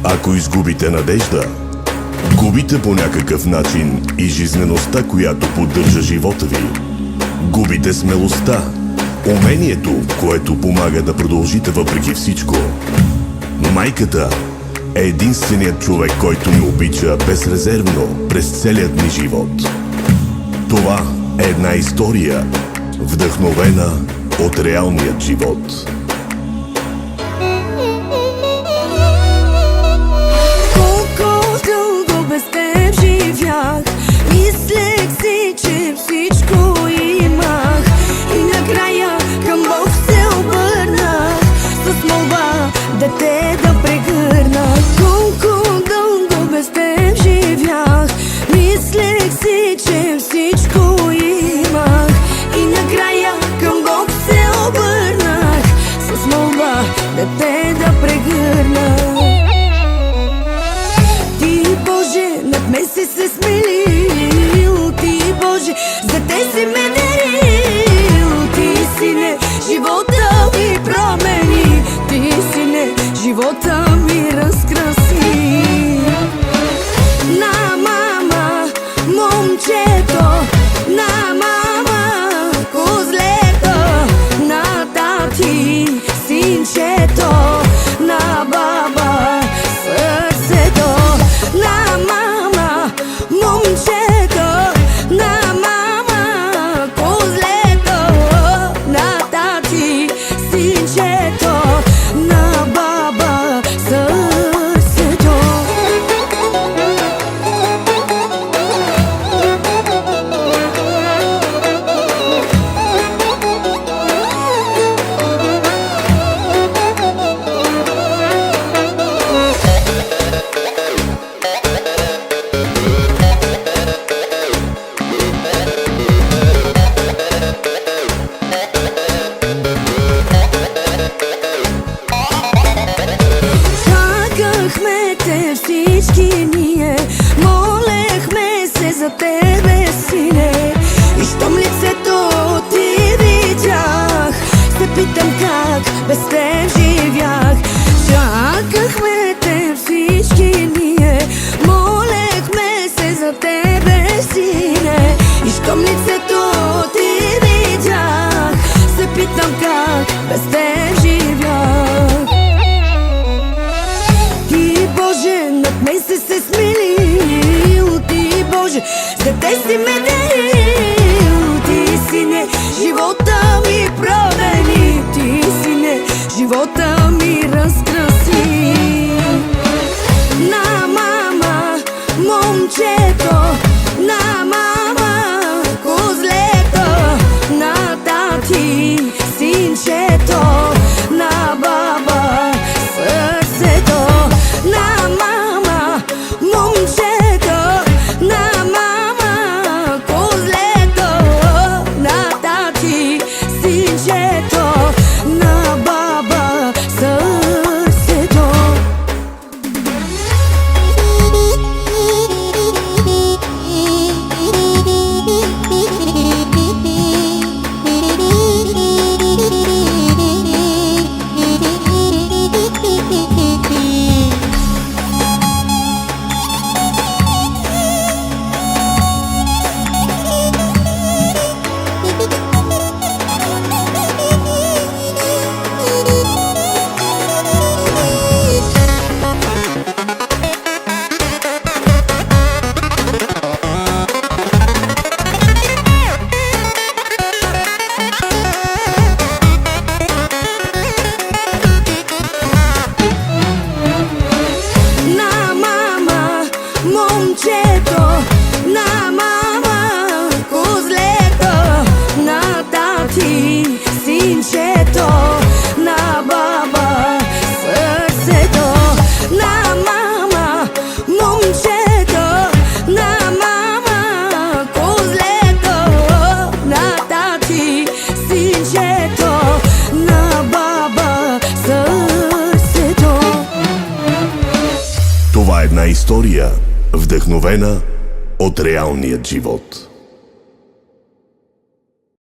Ако изгубите надежда, губите по някакъв начин и жизнеността, която поддържа живота ви. Губите смелостта, умението, което помага да продължите въпреки всичко. Майката е единственият човек, който ни обича безрезервно през целият ни живот. Това е една история, вдъхновена от реалният живот. Мислех си, че всичко имах и накрая към Бог се обърнах с молба дете да прегърна. Колко дълго без теб живях, мислех си, че всичко имах и накрая към Бог се обърнах с молба дете да прегърна. Ти, Боже, над мен си се смилил, Ти, Боже, за те си ме дарил. Ти, Сине, живота ми промени, Ти, Сине, живота ми разкраси. На мама, момчето, на мама, козлето, на тати, синчето, на баба, сърцето. На мама, момчето, на мама, козлето, на тати, синчето, на баба, сърцето. Чакахме те всички ние, молехме се за тебе, Сине, и щом лицето ти видях, се питам как без теб живях. Чакахме те всички ние, молехме се за тебе, Сине, и щом лицето ти видях, се питам как без теб живях. Ти, Боже, над мен си се смилил, Ти, Боже, за те си ме дарил. Ти, Сине, живота ми промени, Ти, Сине, живота ми разкраси. На мама, момчето, на мама, козлето, на тати, синчето, на баба, сърцето. На мама, момчето, на мама, козлето, на тати, синчето, на баба, сърцето. Момчето, на мама, козлето, на тати, синчето, на баба, сърцето. На мама, момчето, на мама, козлето, на тати, синчето, на баба, сърцето. Това е една история, вдъхновена от реалният живот.